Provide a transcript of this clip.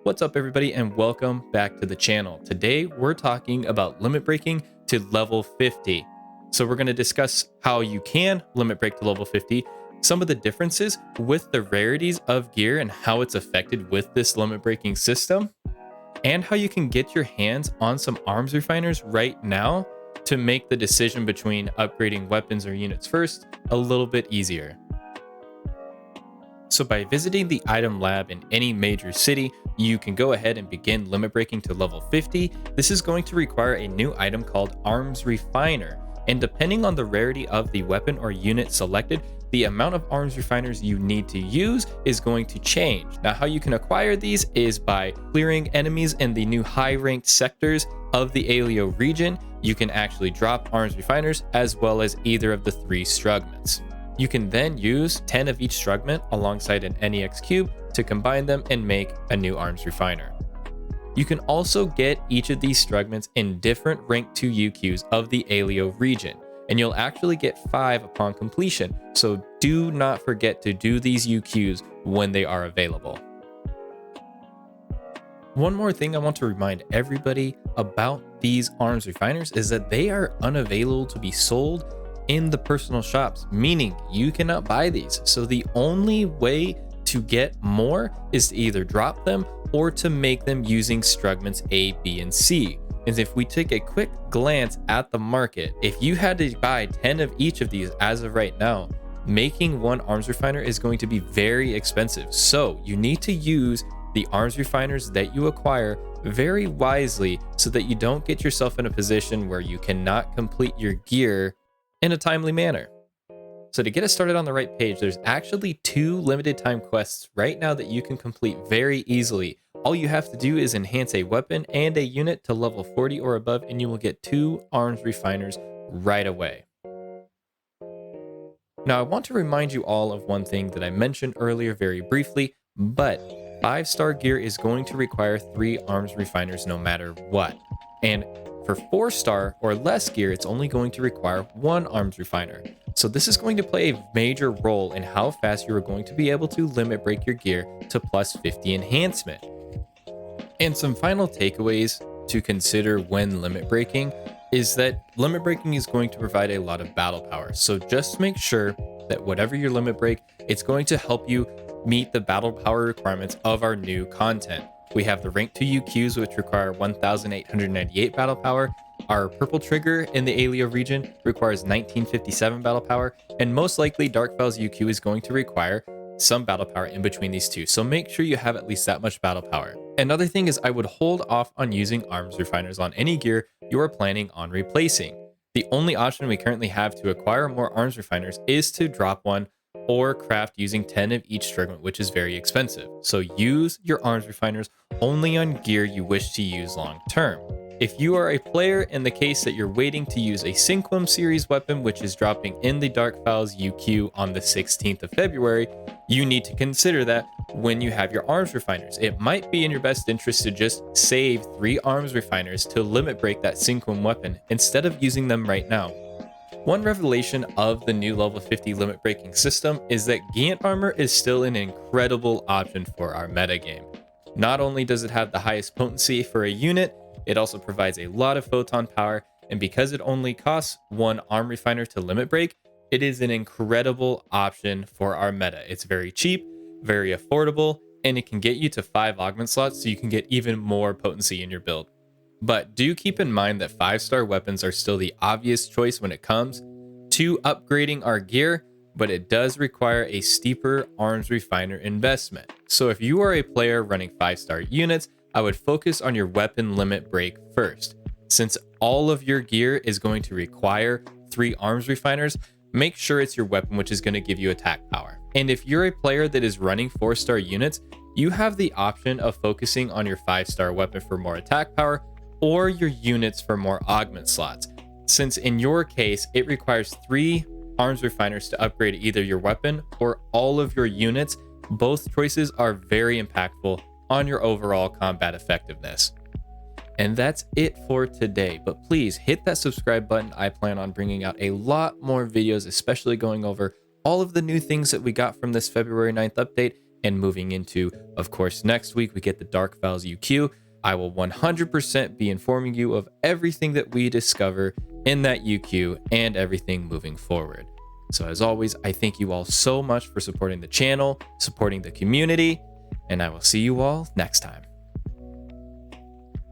What's up everybody and welcome back to the channel. Today we're talking about limit breaking to level 50. So we're going to discuss how you can limit break to level 50, some of the differences with the rarities of gear and how it's affected with this limit breaking system, and how you can get your hands on some arms refiners right now to make the decision between upgrading weapons or units first a little bit easier. So by visiting the item lab in any major city, you can go ahead and begin limit breaking to level 50. This is going to require a new item called Arms Refiner, and depending on the rarity of the weapon or unit selected, the amount of arms refiners you need to use is going to change. Now, how you can acquire these is by clearing enemies in the new high-ranked sectors of the Alio region. You can actually drop arms refiners as well as either of the 3 Strugments. You can then use 10 of each Strugment alongside an NEX cube to combine them and make a new arms refiner. You can also get each of these Strugments in different rank 2 UQs of the Alio region, and you'll actually get 5 upon completion, so do not forget to do these UQs when they are available. One more thing I want to remind everybody about these arms refiners is that they are unavailable to be sold in the personal shops, meaning you cannot buy these. So the only way to get more is to either drop them or to make them using Strugments A, B, and C. And if we take a quick glance at the market, if you had to buy 10 of each of these as of right now, making one arms refiner is going to be very expensive. So you need to use the arms refiners that you acquire very wisely so that you don't get yourself in a position where you cannot complete your gear in a timely manner. So to get us started on the right page, there's actually 2 limited time quests right now that you can complete very easily. All you have to do is enhance a weapon and a unit to level 40 or above, and you will get 2 arms refiners right away. Now, I want to remind you all of one thing that I mentioned earlier very briefly, but 5-star gear is going to require 3 arms refiners no matter what. And for 4-star or less gear, it's only going to require 1 arms refiner. So this is going to play a major role in how fast you are going to be able to limit break your gear to plus 50 enhancement. And some final takeaways to consider when limit breaking is that limit breaking is going to provide a lot of battle power. So just make sure that whatever your limit break, it's going to help you meet the battle power requirements of our new content. We have the rank 2 UQs, which require 1,898 battle power. Our purple trigger in the Alio region requires 1957 battle power, and most likely Darkfell's UQ is going to require some battle power in between these two. So make sure you have at least that much battle power. Another thing is I would hold off on using arms refiners on any gear you are planning on replacing. The only option we currently have to acquire more arms refiners is to drop one or craft using 10 of each Strugment, which is very expensive. So use your arms refiners only on gear you wish to use long term. If you are a player in the case that you're waiting to use a Cinquem series weapon, which is dropping in the Dark Files UQ on the 16th of February, you need to consider that when you have your arms refiners. It might be in your best interest to just save 3 arms refiners to limit break that Cinquem weapon instead of using them right now. One revelation of the new level 50 limit breaking system is that Gant armor is still an incredible option for our metagame. Not only does it have the highest potency for a unit, it also provides a lot of photon power, and because it only costs 1 arm refiner to limit break, it is an incredible option for our meta. It's very cheap, very affordable, and it can get you to 5 augment slots so you can get even more potency in your build. But do keep in mind that 5-star weapons are still the obvious choice when it comes to upgrading our gear, but it does require a steeper arms refiner investment. So if you are a player running 5-star units, I would focus on your weapon limit break first. Since all of your gear is going to require 3 arms refiners, make sure it's your weapon which is going to give you attack power. And if you're a player that is running 4-star units, you have the option of focusing on your 5-star weapon for more attack power, or your units for more augment slots. Since in your case, it requires 3 arms refiners to upgrade either your weapon or all of your units, both choices are very impactful on your overall combat effectiveness. And that's it for today, but please hit that subscribe button. I plan on bringing out a lot more videos, especially going over all of the new things that we got from this February 9th update And moving into, of course, next week, we get the Dark Files UQ. I will 100% be informing you of everything that we discover in that UQ and everything moving forward. So as always, I thank you all so much for supporting the channel, supporting the community, and I will see you all next time.